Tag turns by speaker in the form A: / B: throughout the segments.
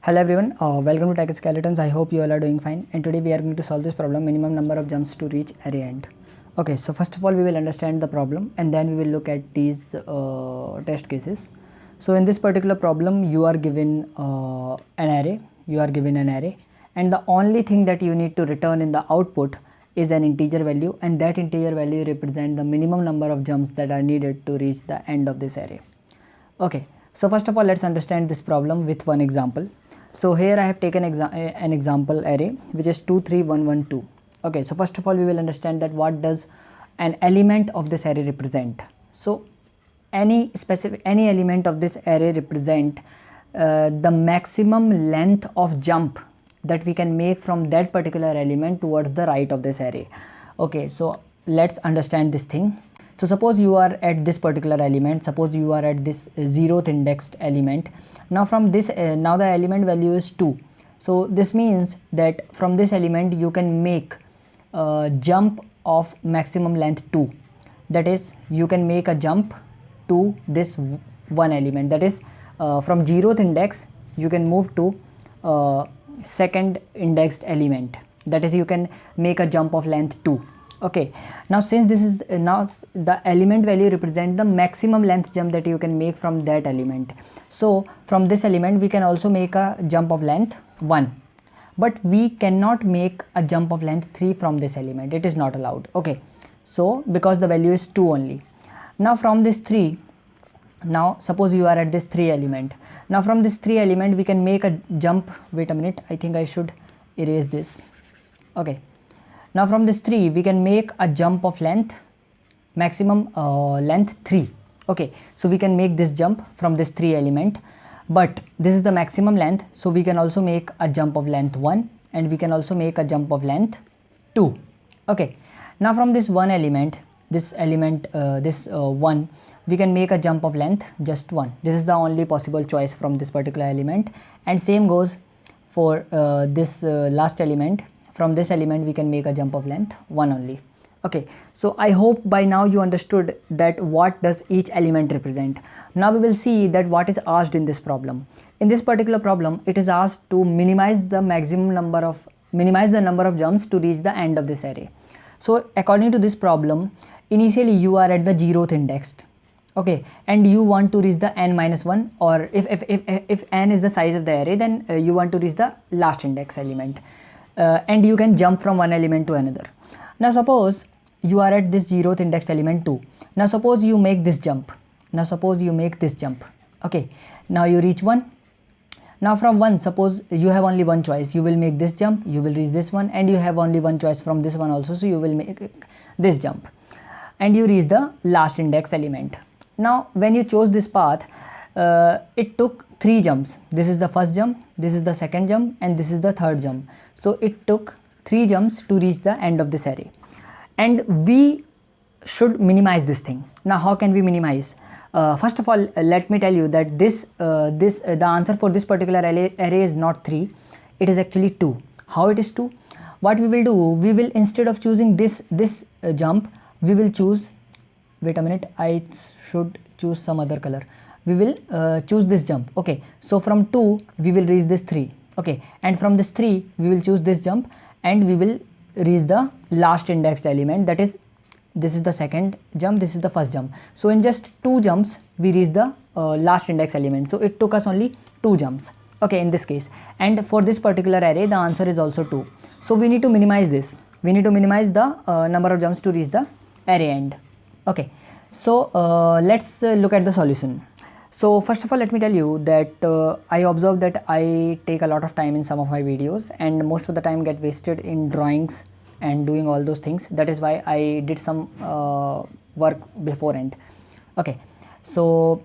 A: Hello everyone, welcome to Tech Skeletons. I hope you all are doing fine, and today we are going to solve this problem, minimum number of jumps to reach array end. Okay, so first of all we will understand the problem and then we will look at these test cases. So in this particular problem you are given an array, and the only thing that you need to return in the output is an integer value, and that integer value represents the minimum number of jumps that are needed to reach the end of this array. Okay, so first of all let's understand this problem with one example. So here I have taken an example array which is 2 3 1 1 2. Okay, so first of all we will understand that what does an element of this array represent. So any element of this array represent the maximum length of jump that we can make from that particular element towards the right of this array. Okay, so let's understand this thing. So suppose you are at this particular element, suppose you are at this 0th indexed element. Now from this, now the element value is 2. So this means that from this element you can make a jump of maximum length 2. That is, you can make a jump to this one element. That is, from 0th index you can move to second indexed element. That is, you can make a jump of length 2. Okay, now since this is now the element value represent the maximum length jump that you can make from that element. So from this element we can also make a jump of length 1, but we cannot make a jump of length 3 from this element. It is not allowed. Okay, so because the value is 2 only. Now from this 3, now suppose you are at this 3 element. Now from this 3 element we can make a jump. Wait a minute, I think I should erase this. Okay, now from this 3 we can make a jump of length, maximum length 3. Okay, so we can make this jump from this 3 element, but this is the maximum length, so we can also make a jump of length 1, and we can also make a jump of length 2. Okay, now from this one element, this 1, we can make a jump of length just 1. This is the only possible choice from this particular element, and same goes for this last element. From this element we can make a jump of length 1 only. Okay, so I hope by now you understood that what does each element represent. Now we will see that what is asked in this problem. In this particular problem it is asked to minimize the number of jumps to reach the end of this array. So according to this problem, initially you are at the 0th indexed. Okay, and you want to reach the n-1, or if n is the size of the array, then you want to reach the last index element. And you can jump from one element to another. Now suppose you are at this 0th indexed element 2. Now suppose you make this jump. Okay, now you reach 1. Now from 1, suppose you have only one choice. You will make this jump, you will reach this one, and you have only one choice from this one also, so you will make this jump and you reach the last index element. Now when you chose this path, it took 3 jumps. This is the first jump, this is the second jump, and this is the third jump. So it took 3 jumps to reach the end of this array, and we should minimize this thing. Now how can we minimize? First of all, let me tell you that the answer for this particular array is not 3, it is actually 2. How it is 2? What we will do, we will, instead of choosing this jump, we will choose, wait a minute, I should choose some other color. We will choose this jump. Okay, so from 2 we will reach this 3. Okay, and from this 3 we will choose this jump and we will reach the last indexed element. That is, this is the second jump, this is the first jump. So in just 2 jumps we reach the last index element. So it took us only 2 jumps. Okay, in this case, and for this particular array the answer is also 2. So we need to minimize this. We need to minimize the number of jumps to reach the array end. Okay, so let's look at the solution. So first of all, let me tell you that I observe that I take a lot of time in some of my videos, and most of the time get wasted in drawings and doing all those things. That is why I did some work beforehand. Okay, so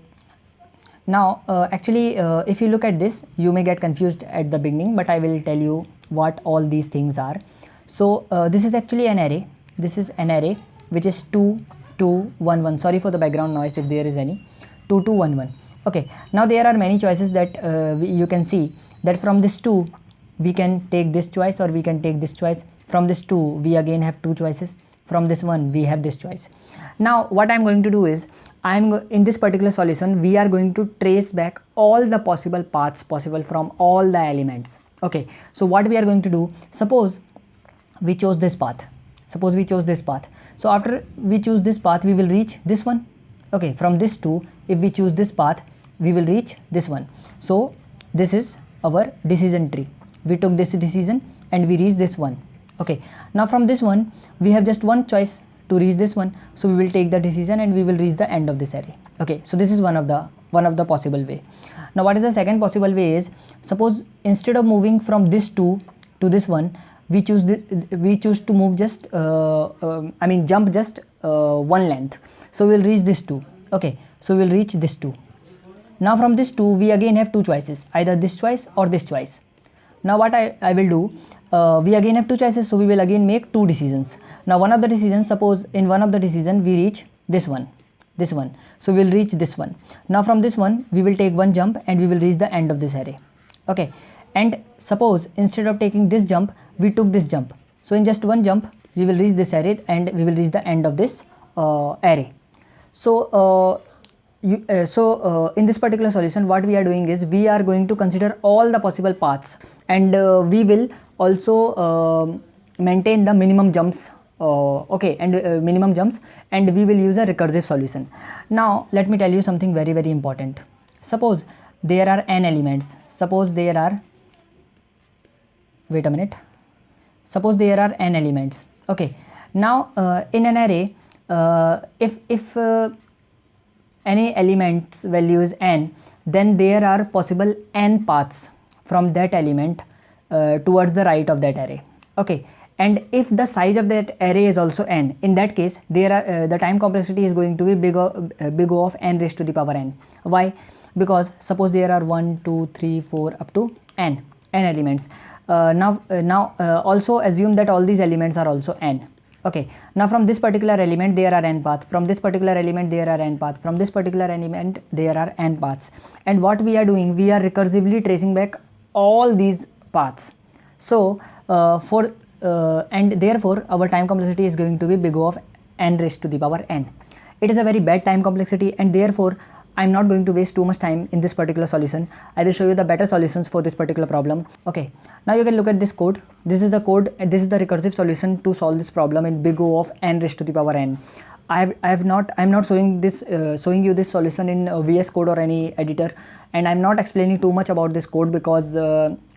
A: now actually if you look at this, you may get confused at the beginning, but I will tell you what all these things are. So this is actually an array. This is an array which is 2 2 1 1. Sorry for the background noise if there is any. 2 2 1 1. Okay, now there are many choices that you can see that from this 2 we can take this choice or we can take this choice. From this 2 we again have 2 choices. From this one we have this choice. Now what I am going to do is in this particular solution we are going to trace back all the possible paths possible from all the elements. Okay, so what we are going to do, suppose we chose this path, so after we choose this path we will reach this one. Okay, from this two, if we choose this path we will reach this one. So this is our decision tree. We took this decision and we reach this one. Okay, now from this one we have just one choice to reach this one, so we will take the decision and we will reach the end of this array. Okay, so this is one of the possible way. Now what is the second possible way is, suppose instead of moving from this two to this one, we choose to move just jump just one length, so we will reach this two. Okay, so we will reach this two. Now from this two we again have two choices, either this choice or this choice. Now what I will do, we again have two choices, so we will again make two decisions. Now one of the decisions, suppose in one of the decision we reach this one, so we will reach this one. Now from this one we will take one jump and we will reach the end of this array. Okay, and suppose instead of taking this jump we took this jump, so in just one jump we will reach this array and we will reach the end of this array. So in this particular solution what we are doing is, we are going to consider all the possible paths and we will also maintain the minimum jumps, minimum jumps, and we will use a recursive solution. Now let me tell you something very very important. Suppose there are n elements, suppose there are n elements. Okay, now in an array, if any element's value is n, then there are possible n paths from that element towards the right of that array. Okay, and if the size of that array is also n, in that case there are the time complexity is going to be big O of n raised to the power n. Why? Because suppose there are 1 2 3 4 up to n elements. Also assume that all these elements are also n. Okay, now from this particular element there are n paths, from this particular element there are n paths, from this particular element there are n paths, and what we are doing, we are recursively tracing back all these paths. So and therefore our time complexity is going to be big O of n raised to the power n. It is a very bad time complexity, and therefore I am not going to waste too much time in this particular solution. I will show you the better solutions for this particular problem. Okay, now you can look at this code. This is the code, this is the recursive solution to solve this problem in big O of n raised to the power n. I am not showing you this solution in VS Code or any editor, and I am not explaining too much about this code because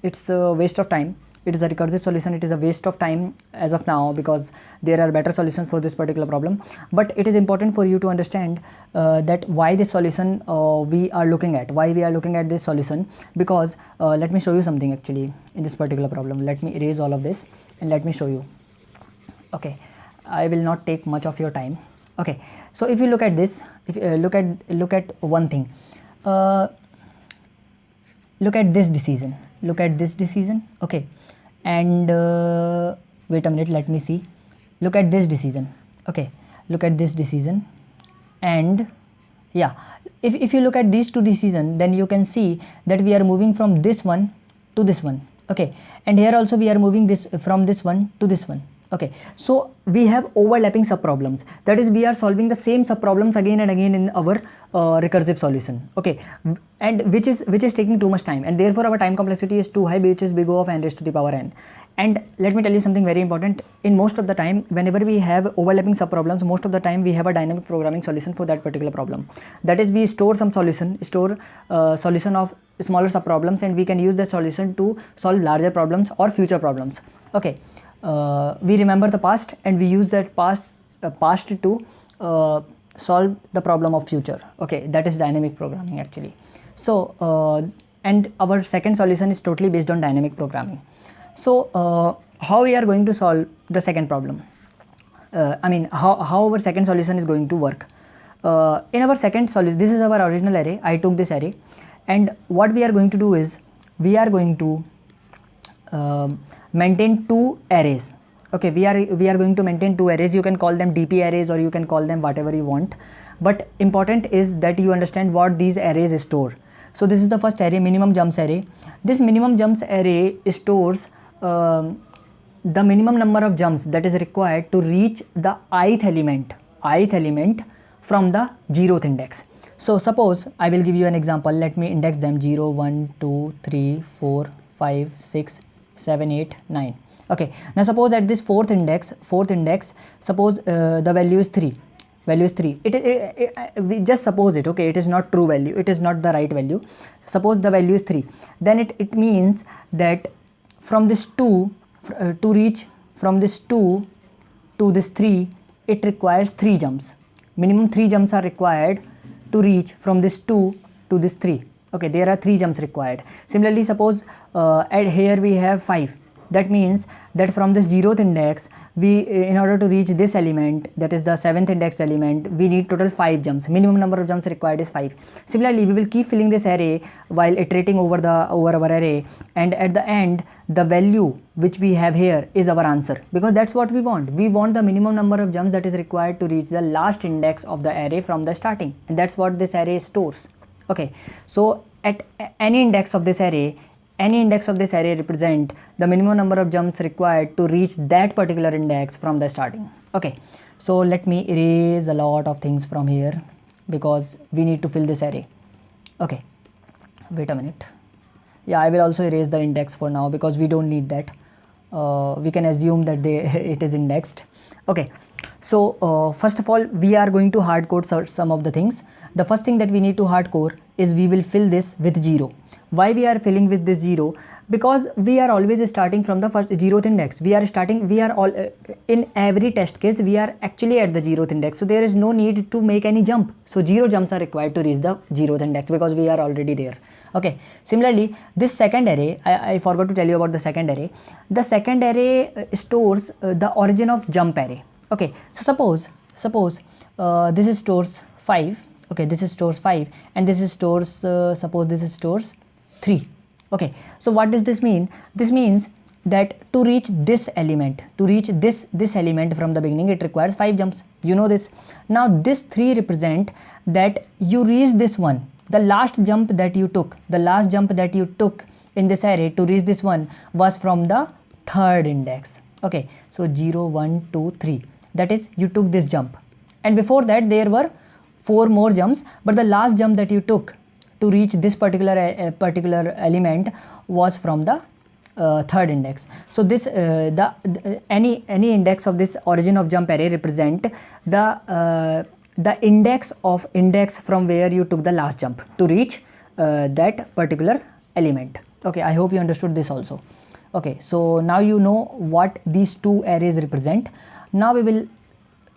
A: it's a waste of time. It is a recursive solution, it is a waste of time as of now, because there are better solutions for this particular problem. But it is important for you to understand that why this solution we are looking at this solution, because let me show you something actually in this particular problem. Let me erase all of this and let me show you. Okay, I will not take much of your time. Okay, so if you look at this, if look at one thing, look at this decision, okay, and wait a minute, let me see. Look at this decision. Okay, look at this decision, and yeah, if you look at these two decisions, then you can see that we are moving from this one to this one. Okay, and here also we are moving this from this one to this one. Okay, so we have overlapping subproblems, that is we are solving the same subproblems again and again in our recursive solution. Okay, and which is taking too much time, and therefore our time complexity is too high, which is big O of n raised to the power n. And let me tell you something very important. In most of the time, whenever we have overlapping subproblems, most of the time we have a dynamic programming solution for that particular problem. That is, we store some solution of smaller subproblems, and we can use that solution to solve larger problems or future problems. Okay, we remember the past and we use that past to solve the problem of future. Okay, that is dynamic programming actually. So and our second solution is totally based on dynamic programming. So how we are going to solve the second problem, how our second solution is going to work. In our second solution, this is our original array. I took this array, and what we are going to do is, we are going to maintain two arrays. Okay, we are going to maintain two arrays. You can call them DP arrays or you can call them whatever you want, but important is that you understand what these arrays store. So this is the first array, minimum jumps array. This minimum jumps array stores the minimum number of jumps that is required to reach the ith element from the 0th index. So suppose I will give you an example. Let me index them 0, 1, 2, 3, 4, 5, 6, 7, 8, 9. Okay, now suppose at this fourth index, suppose the value is 3. We just suppose it. Okay, it is not true value, it is not the right value. Suppose the value is 3, then it means that from this 2 to reach from this 2 to this 3, it requires 3 jumps. Minimum 3 jumps are required to reach from this 2 to this 3. Okay, there are 3 jumps required. Similarly, suppose at here we have 5. That means that from this 0th index, we in order to reach this element, that is the 7th indexed element, we need total 5 jumps. Minimum number of jumps required is 5. Similarly, we will keep filling this array while iterating over our array, and at the end the value which we have here is our answer, because that's what we want. We want the minimum number of jumps that is required to reach the last index of the array from the starting, and that's what this array stores. Okay, so at any index of this array represent the minimum number of jumps required to reach that particular index from the starting. Okay, so let me erase a lot of things from here because we need to fill this array. Okay, wait a minute. Yeah, I will also erase the index for now because we don't need that. We can assume that it is indexed. Okay, so first of all, we are going to hard code some of the things. The first thing that we need to hard code is we will fill this with 0. Why we are filling with this 0? Because we are always starting from the first 0th index. In every test case, we are actually at the 0th index. So there is no need to make any jump. So 0 jumps are required to reach the 0th index because we are already there. Okay. Similarly, this second array, I forgot to tell you about the second array. The second array stores the origin of jump array. Okay. So suppose this is stores 5. Okay, this is stores 5 and this is stores, suppose this is stores 3. Okay, so what does this mean? This means that to reach this element, this element from the beginning, it requires 5 jumps. You know this. Now this 3 represent that you reach this one. The last jump that you took in this array to reach this one was from the 3rd index. Okay, so 0, 1, 2, 3. That is, you took this jump. And before that there were 4 more jumps, but the last jump that you took to reach this particular element was from the 3rd index. So this any index of this origin of jump array represent the index from where you took the last jump to reach that particular element. Okay, I hope you understood this also. Okay, so now you know what these two arrays represent. Now we will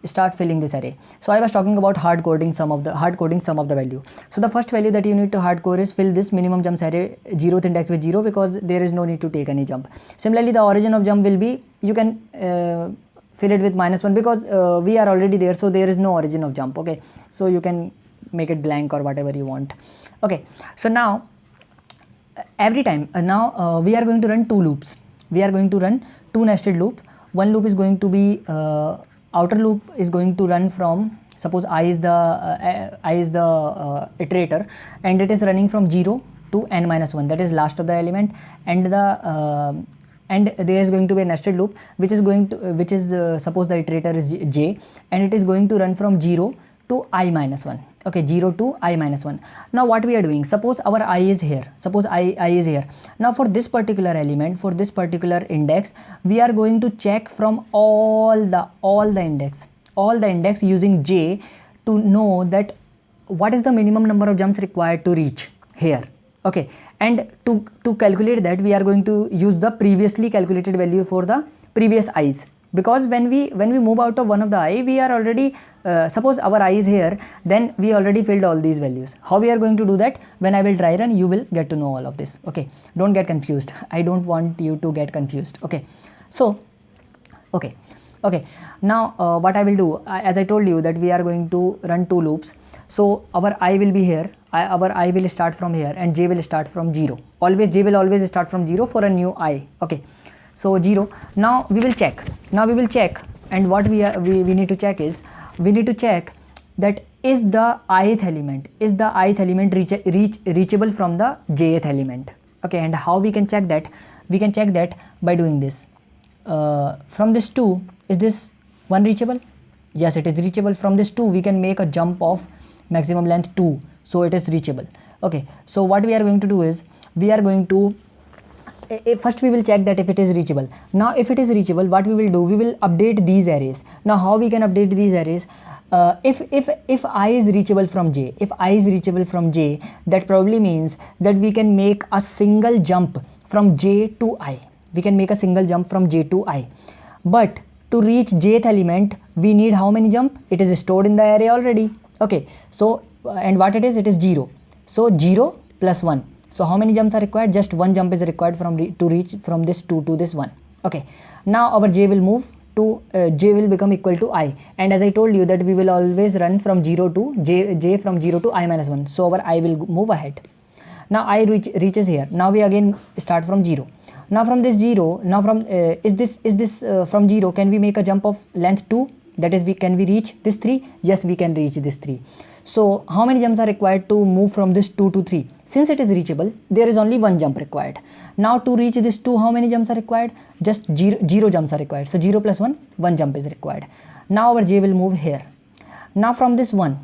A: start filling this array. So I was talking about hard coding some of the value. So the first value that you need to hard code is fill this minimum jumps array 0th index with 0, because there is no need to take any jump. Similarly, the origin of jump will be, you can fill it with -1 because we are already there, so there is no origin of jump. Okay, so you can make it blank or whatever you want. Okay, so now every time we are going to run 2 loops. We are going to run 2 nested loop. One loop is going to be outer loop is going to run from, suppose I is the iterator, and it is running from 0 to n-1, that is last of the element, and there is going to be a nested loop which is suppose the iterator is j, and it is going to run from 0 to i-1. Okay, 0 to i-1. Now what we are doing, suppose our I is here, now for this particular element, for this particular index, we are going to check from all the index using j to know that what is the minimum number of jumps required to reach here. Okay, and to calculate that, we are going to use the previously calculated value for the previous i's, because when we move out of one of the I, we are already suppose our I is here, then we already filled all these values. How we are going to do that? When I will dry run, you will get to know all of this. Okay, don't get confused. I don't want you to get confused. Okay, so okay, now what I will do, as I told you that we are going to run 2 loops. So our I will be here, our I will start from here, and j will start from 0. Always j will always start from 0 for a new I. Okay, so 0. Now we will check. And what we need to check is, we need to check that is the ith element reachable from the jth element. Okay, and how we can check that? We can check that by doing this. From this 2, is this 1 reachable? Yes, it is reachable. From this 2 we can make a jump of maximum length 2, so it is reachable. Okay, so what we are going to do is we are going to first we will check that if it is reachable. Now if it is reachable, what we will do, we will update these arrays. Now how we can update these arrays? If I is reachable from j, if I is reachable from j, that probably means that we can make a single jump from j to I. We can make a single jump from j to I. But to reach jth element, we need how many jump? It is stored in the array already. Okay, so and what it is? It is 0. So 0 plus 1. So how many jumps are required? Just one jump is required to reach from this 2 to this 1. Okay, now our j will move to j will become equal to I, and as I told you that we will always run from 0 to j from 0 to I minus 1. So our I will move ahead. Now I reaches here. Now we again start from 0. Now from this 0, now from is this from 0, can we make a jump of length 2? That is, can we reach this 3? Yes, we can reach this 3. So how many jumps are required to move from this 2 to 3? Since it is reachable, there is only one jump required. Now to reach this 2, how many jumps are required? Just 0 jumps are required. So 0 plus 1, 1 jump is required. Now our j will move here. Now from this 1,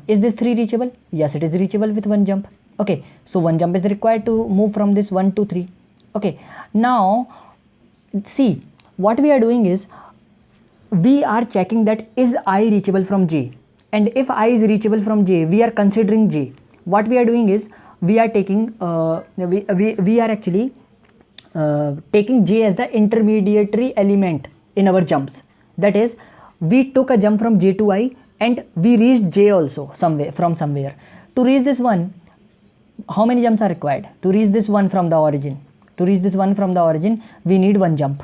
A: is this 3 reachable? Yes, it is reachable with 1 jump. Okay, so 1 jump is required to move from this 1 to 3. Okay, now see, what we are doing is we are checking that is I reachable from j, and if I is reachable from j, we are considering j. What we are doing is we are taking we are actually taking j as the intermediary element in our jumps. That is, we took a jump from j to I and we reached j also from somewhere. To reach this one, how many jumps are required? To reach this one from the origin, we need one jump.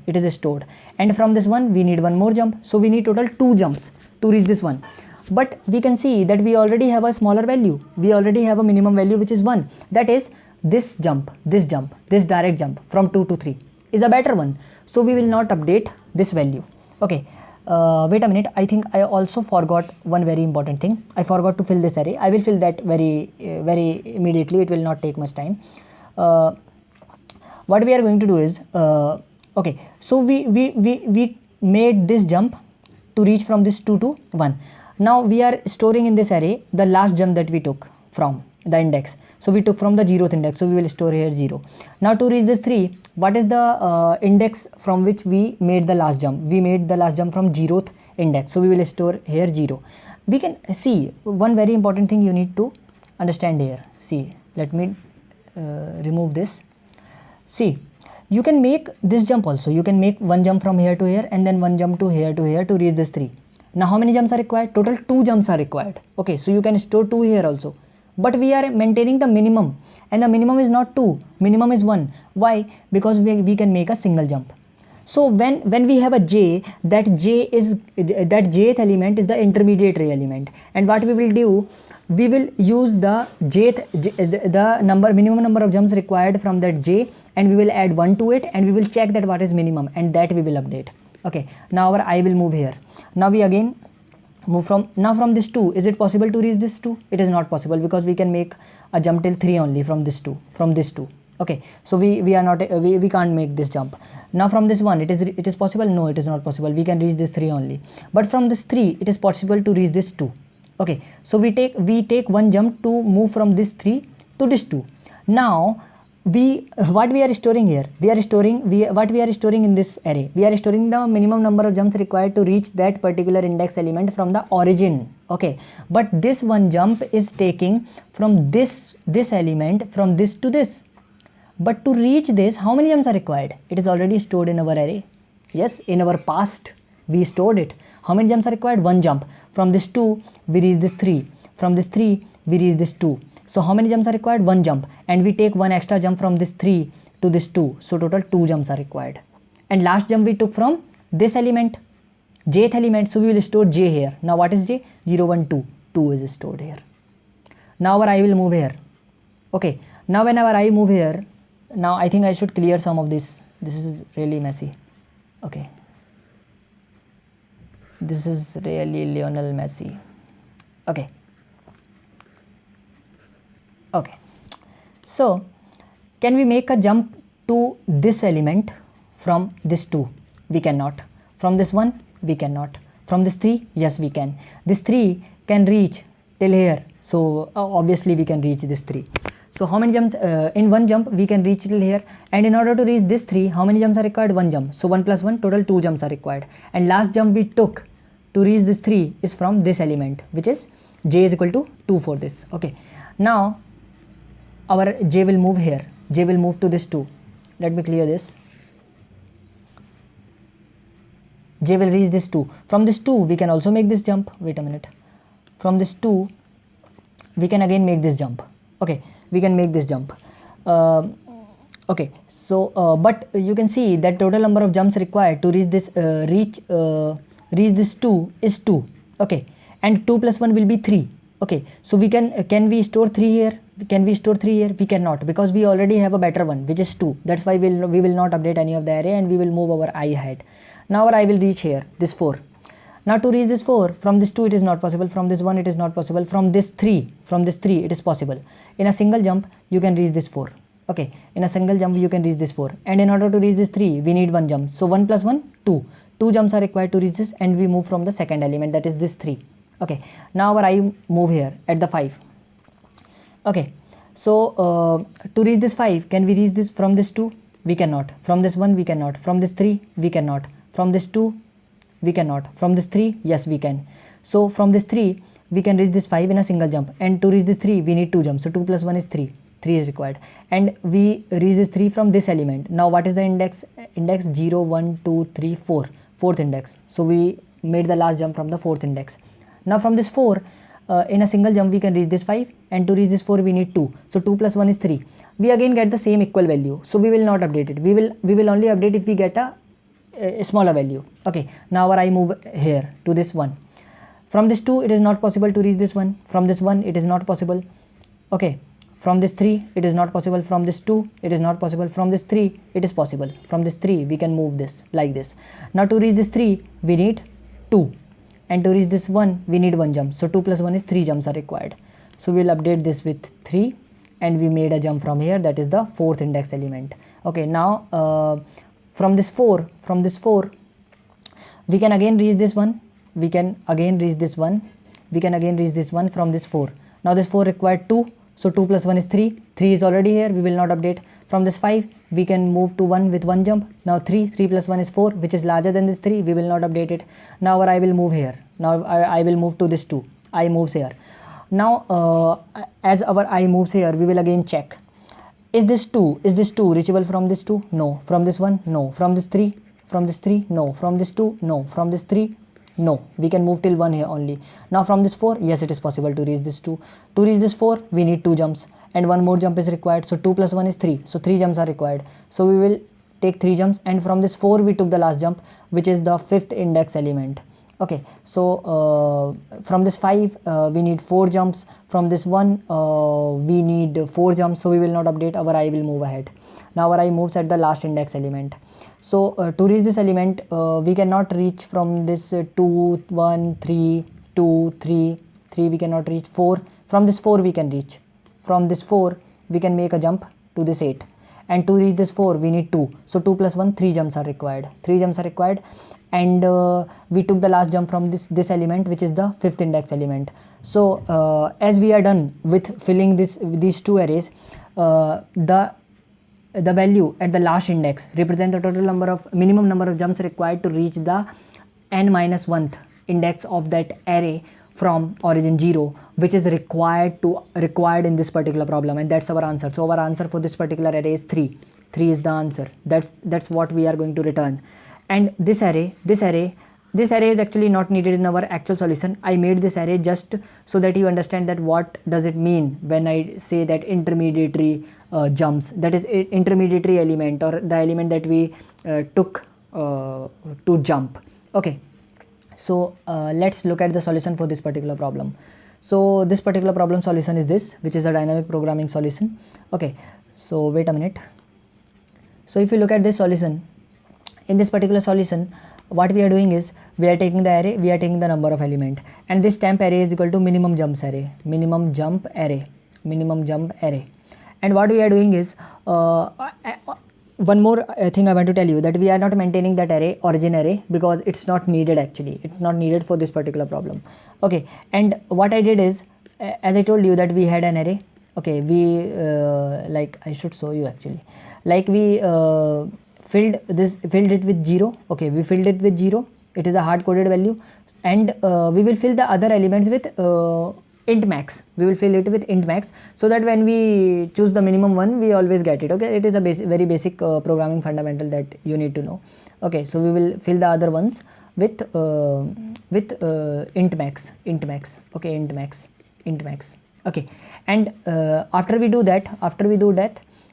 A: It is stored, and from this one we need one more jump. So we need total 2 jumps to reach this one. But we can see that we already have a smaller value. We already have a minimum value which is 1. That is, this direct jump from 2 to 3 is a better one. So we will not update this value. Okay, wait a minute. I think I also forgot one very important thing. I forgot to fill this array. I will fill that very immediately. It will not take much time. What we are going to do is okay, so we made this jump to reach from this 2 to 1. Now we are storing in this array the last jump that we took from the index. So we took from the 0th index, so we will store here 0. Now to reach this 3, what is the index from which we made the last jump? We made the last jump from 0th index, so we will store here 0. We can see one very important thing you need to understand here. See, let me remove this. See, you can make this jump also. You can make one jump from here to here and then one jump to here to reach this 3. Now how many jumps are required? Total 2 jumps are required. Okay, so you can store 2 here also. But we are maintaining the minimum, and the minimum is not 2, minimum is 1. Why? Because we can make a single jump. So when we have a j, that jth element is the intermediary element, and what we will do, we will use the minimum number of jumps required from that j, and we will add 1 to it, and we will check that what is minimum, and that we will update. Okay, now our I will move here. Now we again move from this 2. Is it possible to reach this 2? It is not possible, because we can make a jump till 3 only from this 2. Okay, so we are not we can't make this jump. Now from this 1, it is possible? No, it is not possible. We can reach this 3 only. But from this 3, it is possible to reach this 2. Okay, so we take one jump to move from this 3 to this 2. Now what we are storing here, what we are storing in this array, we are storing the minimum number of jumps required to reach that particular index element from the origin. Okay, but this one jump is taking from this element from this to this. But to reach this, how many jumps are required? It is already stored in our array. Yes, in our past we stored it. How many jumps are required? 1 jump. From this 2 we reach this 3. From this 3 we reach this 2. So how many jumps are required? 1 jump, and we take one extra jump from this 3 to this 2. So total 2 jumps are required. And last jump we took from this element, jth element. So we will store j here. Now what is j? 0, 1, 2. 2 is stored here. Now our I will move here. Okay. Now whenever I move here, now I think I should clear some of this. This is really messy. Okay. This is really Lionel Messi. Okay. Okay, so can we make a jump to this element from this 2? We cannot. From this 1, we cannot. From this 3, yes we can. This 3 can reach till here, so obviously we can reach this 3. So how many jumps? In one jump we can reach till here, and in order to reach this 3, how many jumps are required? One jump. So 1 plus 1, total 2 jumps are required. And last jump we took to reach this 3 is from this element, which is j is equal to 2 for this. Okay, now our j will move here. J will move to this 2. Let me clear this. J will reach this 2. From this 2 we can also make this jump. Wait a minute. From this 2 we can again make this jump. Okay, we can make this jump. Okay, so but you can see that total number of jumps required to reach this reach this 2 is 2. Okay, and 2 plus 1 will be 3. Okay, so we can we store 3 here? Can we store 3 here? We cannot, because we already have a better one, which is 2. That's why we will not update any of the array, and we will move our I ahead. Now our I will reach here, this 4. Now to reach this 4, from this 2 it is not possible, from this 1 it is not possible, from this 3 it is possible. In a single jump you can reach this 4. Okay, in a single jump you can reach this 4, and in order to reach this 3 we need one jump. So 1 plus 1, 2. 2 jumps are required to reach this, and we move from the second element, that is this 3. Okay, now our I move here at the 5. Okay, so to reach this 5, can we reach this from this 2? We cannot. From this 1 we cannot. From this 3 we cannot. From this 2 we cannot. From this 3, yes we can. So from this 3 we can reach this 5 in a single jump, and to reach this 3 we need 2 jumps. So 2 plus 1 is 3. 3 is required, and we reach this 3 from this element. Now what is the index? Index 0, 1, 2, 3, 4. Fourth index. So we made the last jump from the fourth index. Now from this 4, in a single jump we can reach this 5, and to reach this 4 we need 2. So 2 plus 1 is 3. We again get the same equal value, so we will not update it. We will only update if we get a smaller value. Okay, now our I move here to this 1. From this 2 it is not possible to reach this 1. From this 1 it is not possible. Okay, from this 3 it is not possible. From this 2 it is not possible. From this 3 it is possible. From this 3 we can move this like this. Now to reach this 3 we need 2, and to reach this 1 we need 1 jump. So 2 plus 1 is 3 jumps are required. So we will update this with 3, and we made a jump from here, that is the fourth index element. Okay, now from this 4 we can again reach this 1. We can again reach this 1. We can again reach this 1 from this 4. Now this 4 required 2. So 2 plus 1 is 3. 3 is already here. We will not update. From this 5 we can move to 1 with 1 jump. Now 3 plus 1 is 4, which is larger than this 3. We will not update it. Now our I will move here. Now I will move to this 2. I moves here. Now as our I moves here, we will again check. Is this 2 reachable from this 2? No. From this 1? No. From this 3? No. From this 2? No. From this 3? No. We can move till 1 here only. Now from this 4, yes, it is possible to reach this 2. To reach this 4 we need 2 jumps, and one more jump is required. So 2 plus 1 is 3. So 3 jumps are required. So we will take 3 jumps, and from this 4 we took the last jump, which is the fifth index element. Okay, so from this 5 we need 4 jumps. From this 1 we need 4 jumps, so we will not update. Our I will move ahead. Now our I moves at the last index element. So to reach this element we cannot reach from this 2, 1, 3, 2, 3, 3 we cannot reach. 4, from this 4 we can reach. From this 4 we can make a jump to this 8, and to reach this 4 we need 2. So 2 plus 1, 3 jumps are required. 3 jumps are required, and we took the last jump from this element, which is the fifth index element. So as we are done with filling these two arrays, the value at the last index represent the total number of minimum number of jumps required to reach the n-1th index of that array from origin 0, which is required in this particular problem, and that's our answer. So our answer for this particular array is 3. 3 is the answer. That's what we are going to return. And this array is actually not needed in our actual solution. I made this array just so that you understand that what does it mean when I say that intermediary jumps, that is intermediary element, or the element that we took to jump. Okay, so let's look at the solution for this particular problem. So this particular problem solution is this, which is a dynamic programming solution. Okay, so wait a minute. So if you look at this solution, in this particular solution, what we are doing is we are taking the array, we are taking the number of element, and this temp array is equal to minimum jump array. And what we are doing is one more thing I want to tell you, that we are not maintaining that array, origin array, because it's not needed actually. It's not needed for this particular problem. Okay, and what I did is, as I told you that we had an array. Okay, we like I should show you actually. Like we filled it with 0. Okay, we filled it with 0. It is a hard coded value, and we will fill the other elements with int max. We will fill it with int max, so that when we choose the minimum one, we always get it. Okay, it is a very basic programming fundamental that you need to know. Okay, so we will fill the other ones with int max. Okay, int max. Okay, and after we do that,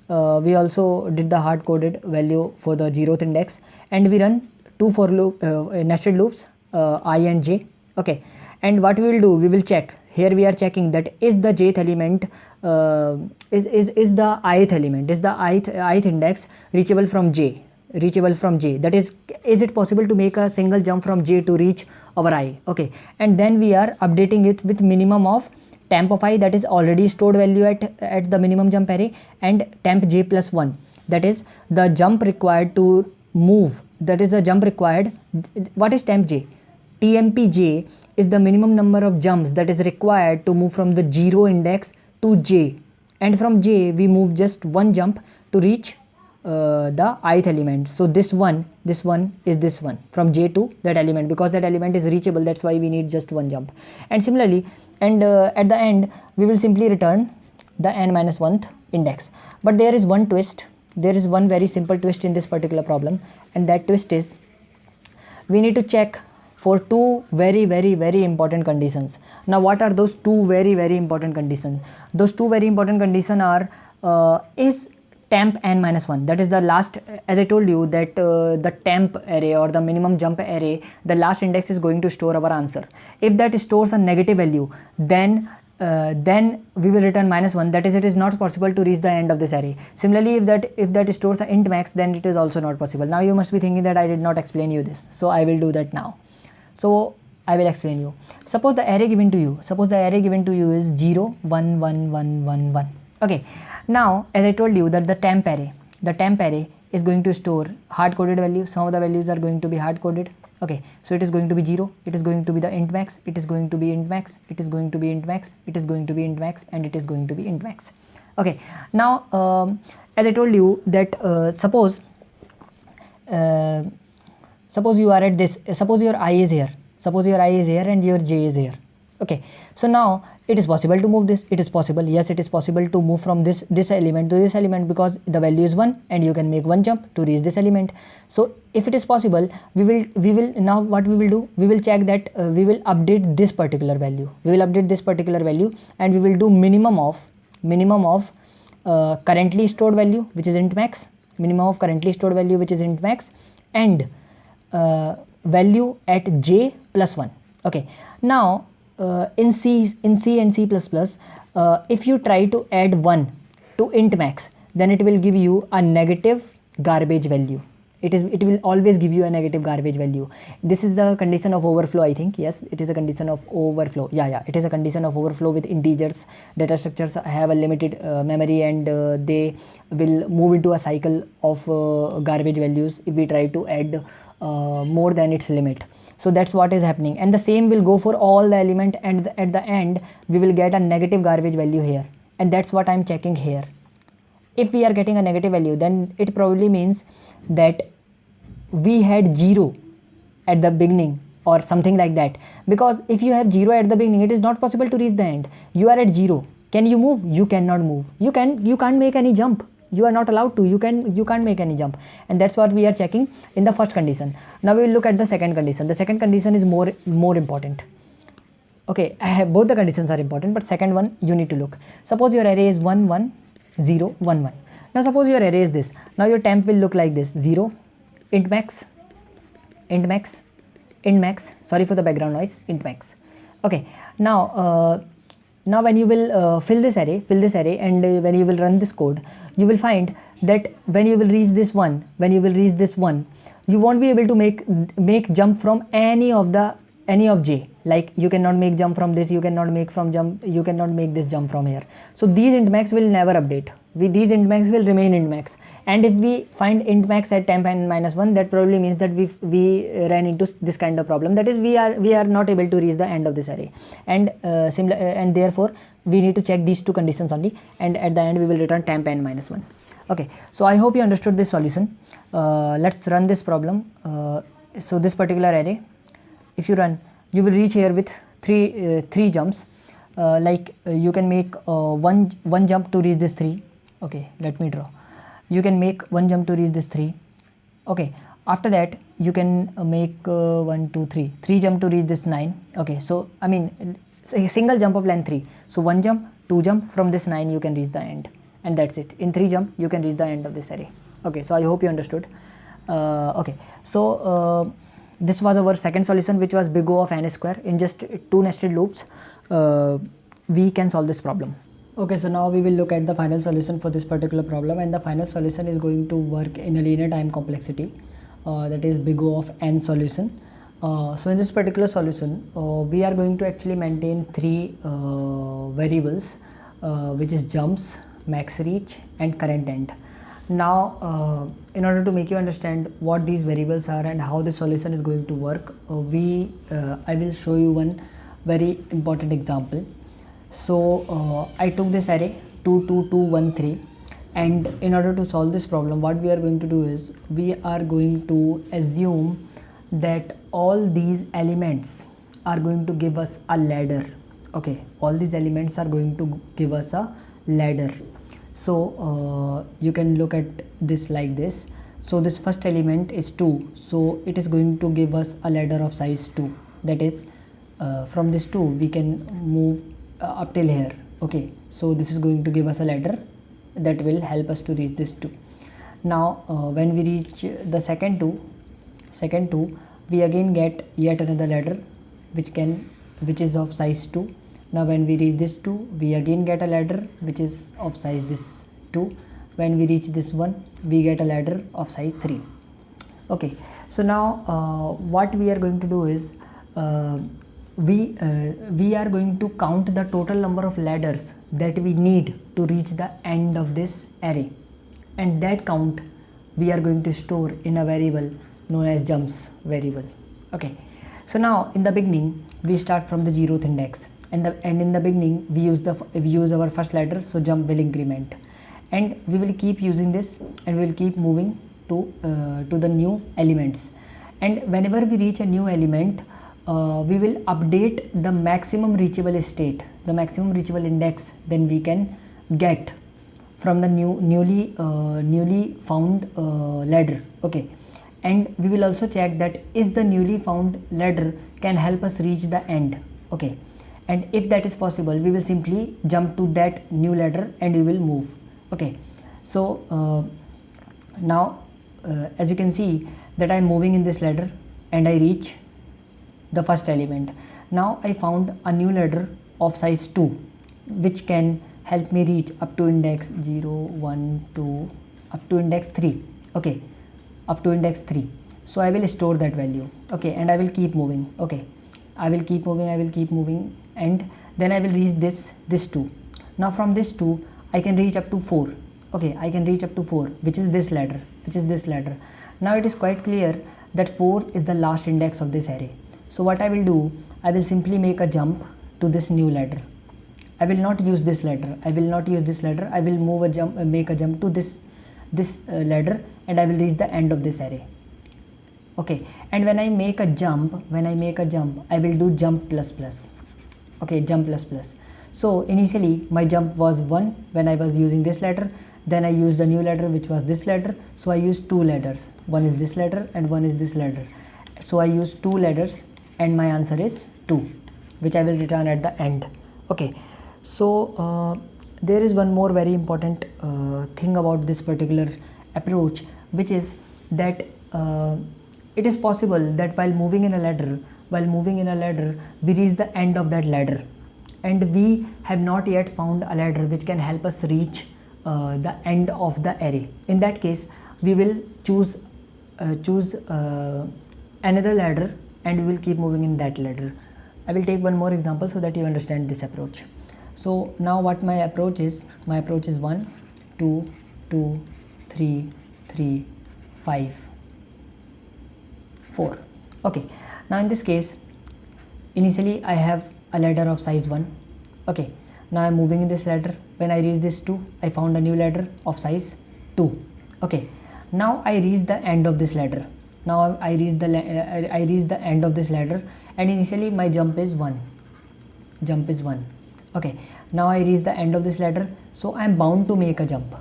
A: we also did the hard coded value for the 0th index, and we run two for loop nested loops, I and j. Okay, and what we will do, we will check. Here we are checking that is the jth element, is the ith element, is the ith index reachable from j. That is it possible to make a single jump from j to reach our I? Okay, and then we are updating it with minimum of temp of I, that is already stored value at the minimum jump array, and temp j plus 1, that is the jump required to move, that is the jump required. What is temp j? TMP j is the minimum number of jumps that is required to move from the 0 index to j, and from j we move just one jump to reach the ith element. So this one is this one from j to that element, because that element is reachable, that's why we need just one jump. And similarly, and at the end we will simply return the n minus 1th index. But there is one twist, there is one very simple twist in this particular problem, and that twist is we need to check for two very important conditions. Now what are those two very important conditions? Those two very important conditions are is temp n minus 1, that is the last, as I told you that the temp array or the minimum jump array, the last index is going to store our answer. If that stores a negative value, then we will return minus 1, that is it is not possible to reach the end of this array. Similarly, if that stores a int max, then it is also not possible. Now you must be thinking that I did not explain you this, so I will do that now. So I will explain you. Suppose the array given to you is 0 1 1 1 1 1. Okay, now as I told you that the temp array is going to store hard coded values. Some of the values are going to be hard coded. Okay, so it is going to be 0, it is going to be the int max, it is going to be int max, it is going to be int max, it is going to be int max, and it is going to be int max. Okay, now as I told you that suppose you are at this, suppose your I is here, and your j is here. Okay, so now it is possible to move this, it is possible, yes, it is possible to move from this element to this element, because the value is 1 and you can make one jump to reach this element. So if it is possible, we will now what we will do, we will check that we will update this particular value, and we will do minimum of currently stored value, which is int max, and value at j plus 1. Okay, now in C and C++, if you try to add 1 to int max, then it will give you a negative garbage value. It will always give you a negative garbage value. This is the condition of overflow, I think. Yes, it is a condition of overflow. Yeah, it is a condition of overflow with integers. Data structures have a limited memory, and they will move into a cycle of garbage values if we try to add more than its limit. So that's what is happening, and the same will go for all the element, and at the end we will get a negative garbage value here, and that's what I'm checking here. If we are getting a negative value, then it probably means that we had 0 at the beginning or something like that, because if you have 0 at the beginning, it is not possible to reach the end. You are at 0, can you move? You cannot move. You can't make any jump. You are not allowed to, you can't make any jump, and that's what we are checking in the first condition. Now we will look at the second condition. The second condition is more important. Okay, both the conditions are important, but second one you need to look. Suppose your array is 1 1 0 1 1. Now suppose your array is this. Now your temp will look like this: 0 int max, sorry for the background noise, int max. Okay, now when you will fill this array, and when you will run this code, you will find that when you will reach this one, you won't be able to make jump from any of j. Like you cannot make jump from this, you cannot make this jump from here. So these int max will never update. these int max will remain int max, and if we find int max at temp n minus 1, that probably means that we ran into this kind of problem, that is we are not able to reach the end of this array, and and therefore we need to check these two conditions only, and at the end we will return temp n minus 1. Okay, so I hope you understood this solution. Let's run this problem. So this particular array, if you run, you will reach here with three jumps. You can make one jump to reach this 3. Okay, let me draw. You can make one jump to reach this 3. Okay, after that you can make 3 jump to reach this 9. Okay, so I mean a single jump of length 3. So 1 jump, 2 jump, from this 9 you can reach the end, and that's it. In 3 jump you can reach the end of this array. Okay, so I hope you understood. Okay, so this was our second solution, which was big O of n square. In just 2 nested loops we can solve this problem. Okay, so now we will look at the final solution for this particular problem, and the final solution is going to work in a linear time complexity, that is big O of n solution. So in this particular solution we are going to actually maintain 3 variables, which is jumps, max reach, and current end. Now in order to make you understand what these variables are and how the solution is going to work, I will show you one very important example. So I took this array 2 2 2 1 3, and in order to solve this problem, what we are going to do is we are going to assume that all these elements are going to give us a ladder. Okay, all these elements are going to give us a ladder. So you can look at this like this. So this first element is 2, so it is going to give us a ladder of size 2, that is from this 2 we can move up till here. Okay, so this is going to give us a ladder that will help us to reach this 2. Now when we reach the second 2, we again get yet another ladder which is of size 2. Now when we reach this 2, we again get a ladder which is of size this 2. When we reach this 1, we get a ladder of size 3. Okay, so now what we are going to do is we are going to count the total number of ladders that we need to reach the end of this array, and that count we are going to store in a variable known as jumps variable. Okay, so now in the beginning we start from the 0th index, and in the beginning we use our first ladder, so jump will increment, and we will keep using this, and we will keep moving to the new elements, and whenever we reach a new element we will update the maximum reachable state, the maximum reachable index then we can get from the newly found ladder. Okay, and we will also check that is the newly found ladder can help us reach the end. Okay, and if that is possible, we will simply jump to that new ladder and we will move. Okay, so now as you can see that I am moving in this ladder and I reach the first element. Now I found a new ladder of size 2 which can help me reach up to index 0 1 2 up to index 3. Okay, up to index 3. So I will store that value. Okay, and I will keep moving. Okay, I will keep moving, and then I will reach this 2. Now from this 2 I can reach up to 4. Okay, I can reach up to 4, which is this ladder, Now it is quite clear that 4 is the last index of this array. So what I will do, I will simply make a jump to this new ladder. I will not use this ladder. I will make a jump to this ladder, and I will reach the end of this array. Okay, and when I make a jump, I will do jump plus plus. Okay, jump plus plus. So initially my jump was 1 when I was using this ladder. Then I used a new ladder which was this ladder. So I used 2 ladders. One is this ladder and one is this ladder. So I used 2 ladders, and my answer is 2, which I will return at the end. Okay, so there is one more very important thing about this particular approach, which is that it is possible that while moving in a ladder, we reach the end of that ladder, and we have not yet found a ladder which can help us reach the end of the array. In that case, we will choose another ladder, and we will keep moving in that ladder. I will take one more example so that you understand this approach. So now what my approach is 1 2, 2, 3, 3, 5, 4. Okay, now in this case, initially I have a ladder of size 1. Okay, now I'm moving in this ladder. When I reach this 2, I found a new ladder of size 2. Okay, now I reach the end of this ladder. Now I reach the end of this ladder, and initially my jump is 1. Okay, now I reach the end of this ladder, so I'm bound to make a jump.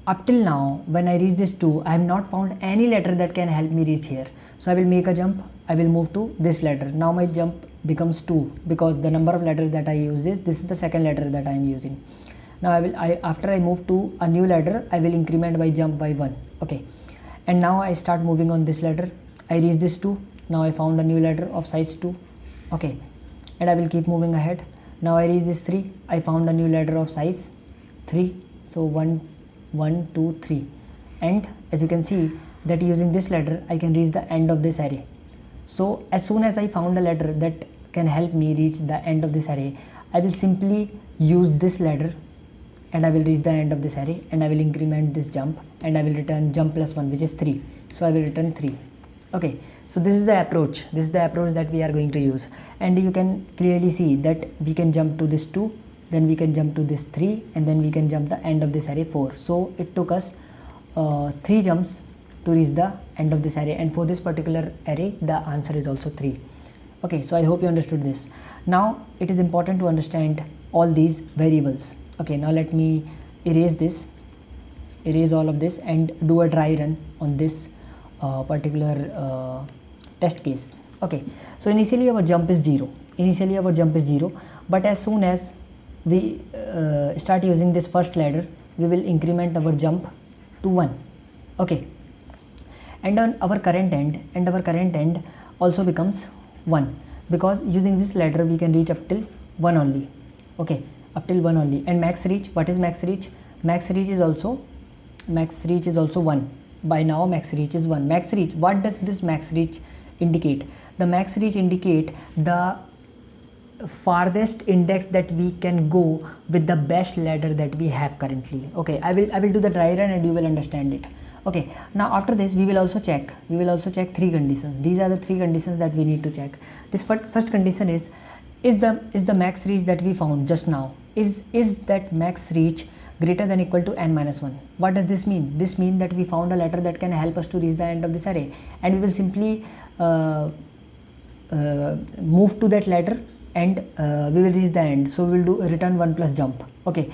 A: Up till now, when I reach this 2, I have not found any ladder that can help me reach here. So I will make a jump. I will move to this ladder. Now my jump becomes 2 because the number of ladders that I use is this is the second ladder that I am using. Now after I move to a new ladder, I will increment my jump by 1. Okay, and now I start moving on this ladder. I reach this 2. Now I found a new ladder of size 2. Okay, and I will keep moving ahead. Now I reach this 3. I found a new ladder of size 3. So 1, 2, 3, and as you can see that using this ladder I can reach the end of this array. So as soon as I found a ladder that can help me reach the end of this array, I will simply use this ladder and I will reach the end of this array, and I will increment this jump and I will return jump plus 1, which is 3. So I will return 3. Okay, so this is the approach that we are going to use, and you can clearly see that we can jump to this 2, then we can jump to this 3, and then we can jump the end of this array 4. So it took us 3 jumps to reach the end of this array, and for this particular array the answer is also 3. Okay, so I hope you understood this. Now it is important to understand all these variables. Okay, now let me erase all of this and do a dry run on this particular test case. Okay, so initially our jump is 0, but as soon as we start using this first ladder, we will increment our jump to 1. Okay, and on our current end also becomes 1, because using this ladder we can reach up till 1 only. Okay, up till 1 only. And max reach, what is max reach? Max reach is also 1. By now max reach is 1. Max reach, what does this max reach indicate? The max reach indicate the farthest index that we can go with the best ladder that we have currently. Okay, I will do the dry run and you will understand it. Okay, now after this we will also check 3 conditions. These are the 3 conditions that we need to check. This first condition is the max reach that we found just now, is that max reach greater than equal to n minus 1. What does this mean? This means that we found a ladder that can help us to reach the end of this array, and we will simply move to that ladder and we will reach the end. So we will do return 1 plus jump. Okay,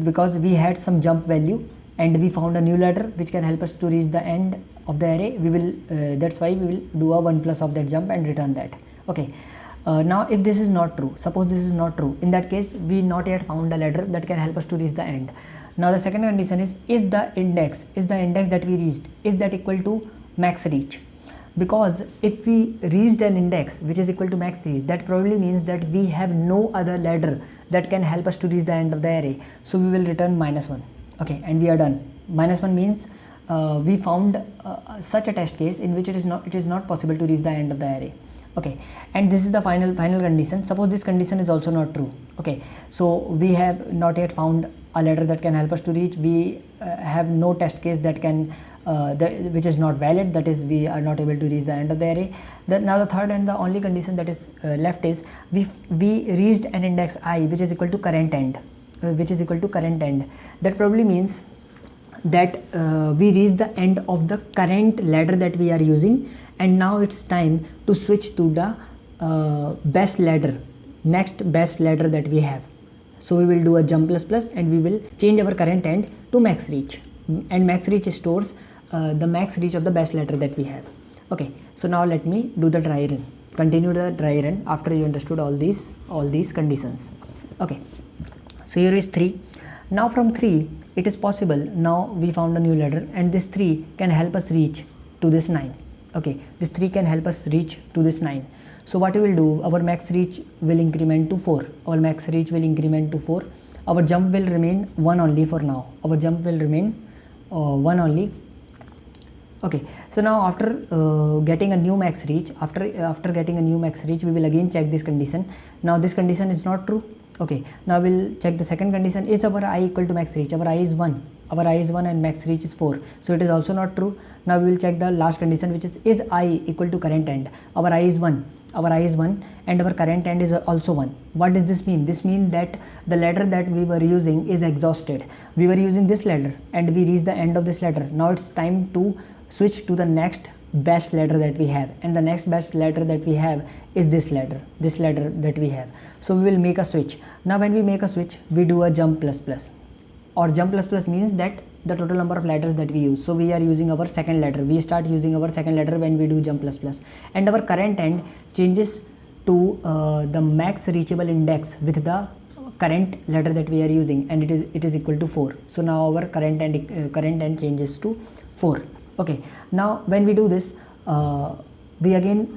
A: because we had some jump value and we found a new ladder which can help us to reach the end of the array. We will that's why we will do a 1 plus of that jump and return that. Okay, now if this is not true, suppose this is not true, in that case we not yet found a ladder that can help us to reach the end. Now the second condition is the index that we reached, is that equal to max reach? Because if we reached an index which is equal to max reach, that probably means that we have no other ladder that can help us to reach the end of the array. So we will return -1. Okay, and we are done. -1 means we found such a test case in which it is not possible to reach the end of the array. Okay, and this is the final condition. Suppose this condition is also not true. Okay, so we have not yet found a ladder that can help us to reach. We have no test case that can which is not valid, that is we are not able to reach the end of the array. Now the third and the only condition that is left is we reached an index I which is equal to current end, that probably means that we reach the end of the current ladder that we are using, and now it's time to switch to the next best ladder that we have. So we will do a jump plus and we will change our current end to max reach, and max reach stores the max reach of the best ladder that we have. Okay, so now let me do the dry run, continue the dry run after you understood all these conditions. Okay, so here is 3. Now from 3 it is possible, now we found a new ladder and this 3 can help us reach to this 9. Okay, this 3 can help us reach to this 9. So what we will do, our max reach will increment to 4. Our jump will remain 1 only for now. 1 only. Okay, so now after getting a new max reach, we will again check this condition. Now this condition is not true. Okay, now we'll check the second condition. Is our I equal to max reach? Our I is 1. Our I is 1 and max reach is 4. So it is also not true. Now we will check the last condition, which is I equal to current end? Our I is 1. Our I is 1 and our current end is also 1. What does this mean? This means that the ladder that we were using is exhausted. We were using this ladder and we reached the end of this ladder. Now it's time to switch to the next best ladder that we have, and the next best ladder that we have is this ladder that we have. So we will make a switch. Now when we make a switch, we do a jump plus plus, or jump plus plus means that the total number of ladders that we use. So we are using our second ladder. We start using our second ladder when we do jump plus plus, and our current end changes to the max reachable index with the current ladder that we are using, and it is equal to 4. So now our current end changes to 4. Okay, now when we do this, we again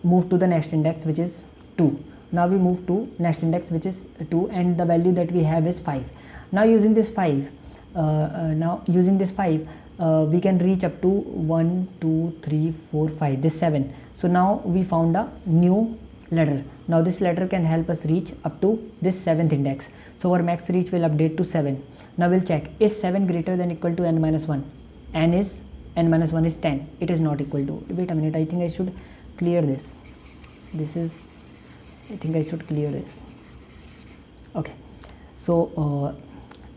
A: move to the next index, which is 2. Now we move to next index, which is 2, and the value that we have is 5. Now using this 5, we can reach up to 1 2 3 4 5, this 7. So now we found a new ladder. Now this ladder can help us reach up to this 7th index. So our max reach will update to 7. Now we'll check, is 7 greater than equal to n minus 1? N minus 1 is 10. It is not equal to, wait a minute, I think I should clear this. I think I should clear this. Okay, so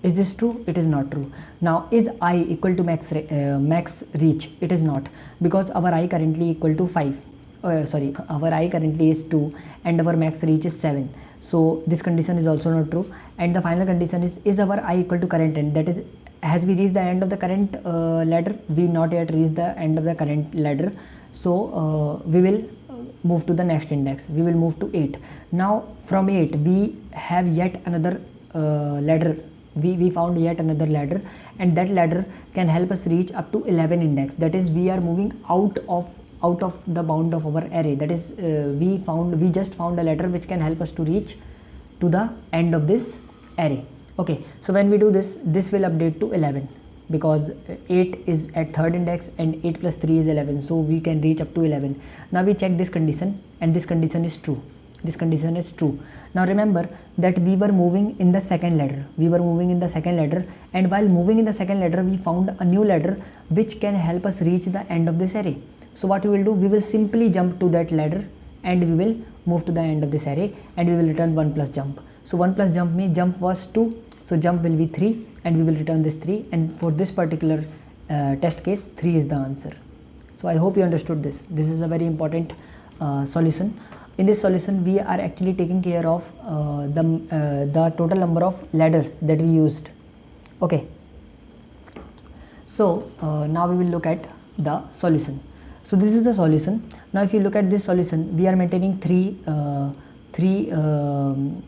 A: is this true? It is not true. Now is I equal to max reach? It is not, because our I currently equal to 5. Our I currently is 2 and our max reach is 7. So this condition is also not true. And the final condition is our I equal to current end? That is, has we reached the end of the current ladder? We not yet reached the end of the current ladder. So we will move to the next index. We will move to 8. Now from 8 we have yet another ladder. We found yet another ladder, and that ladder can help us reach up to 11 index. That is, we are moving out of the bound of our array. That is, we just found a ladder which can help us to reach to the end of this array. Okay, so when we do this will update to 11, because 8 is at third index and 8 plus 3 is 11, so we can reach up to 11. Now we check this condition, and this condition is true. This condition is true. Now remember that we were moving in the second ladder. And while moving in the second ladder, we found a new ladder which can help us reach the end of this array. So what we will do, we will simply jump to that ladder and we will move to the end of this array, and we will return 1 plus jump. So 1 plus jump means jump was 2, so jump will be 3, and we will return this 3, and for this particular test case 3 is the answer. So I hope you understood this. This is a very important solution. In this solution we are actually taking care of the total number of ladders that we used. Okay, so now we will look at the solution. So this is the solution. Now if you look at this solution, we are maintaining three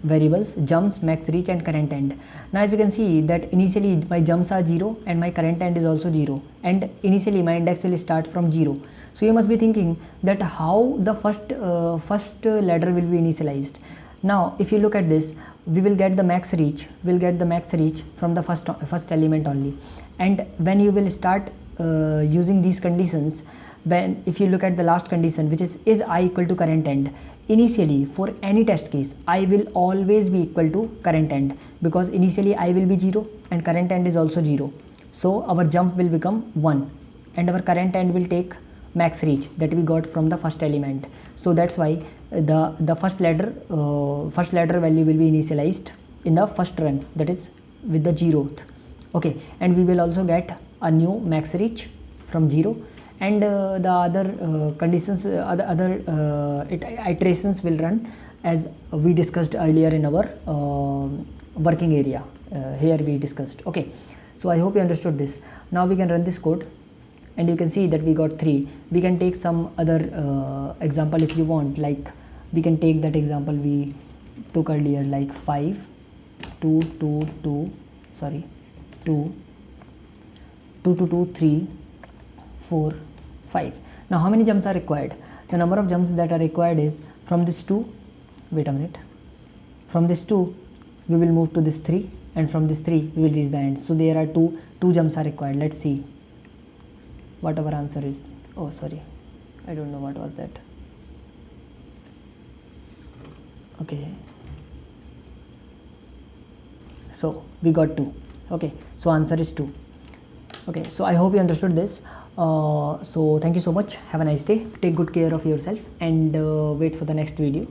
A: variables: jumps, max reach, and current end. Now as you can see that initially my jumps are 0 and my current end is also 0, and initially my index will start from 0. So you must be thinking that how the first ladder will be initialized. Now if you look at this, we will get the max reach. We'll get the max reach from the first element only. And when you will start using these conditions, when if you look at the last condition, which is I equal to current end, initially for any test case I will always be equal to current end, because initially I will be 0 and current end is also 0. So our jump will become 1 and our current end will take max reach that we got from the first element. So that's why the first ladder value will be initialized in the first run, that is with the 0th. Okay, and we will also get a new max reach from 0, and the other conditions, other iterations will run as we discussed earlier in our working area. Here we discussed. Okay, so I hope you understood this. Now we can run this code and you can see that we got 3. We can take some other example if you want, like we can take that example we took earlier, like 5 2 2 2 sorry 2 2 2 2 3 4 5. Now how many jumps are required? The number of jumps that are required is from this 2, wait a minute, from this 2 we will move to this 3, and from this 3 we will reach the end. So there are two jumps are required. Let's see what our answer is. Oh sorry, I don't know what was that. Okay, So we got 2. Okay, so answer is 2. Okay, so I hope you understood this. So thank you so much. Have a nice day. Take good care of yourself and wait for the next video.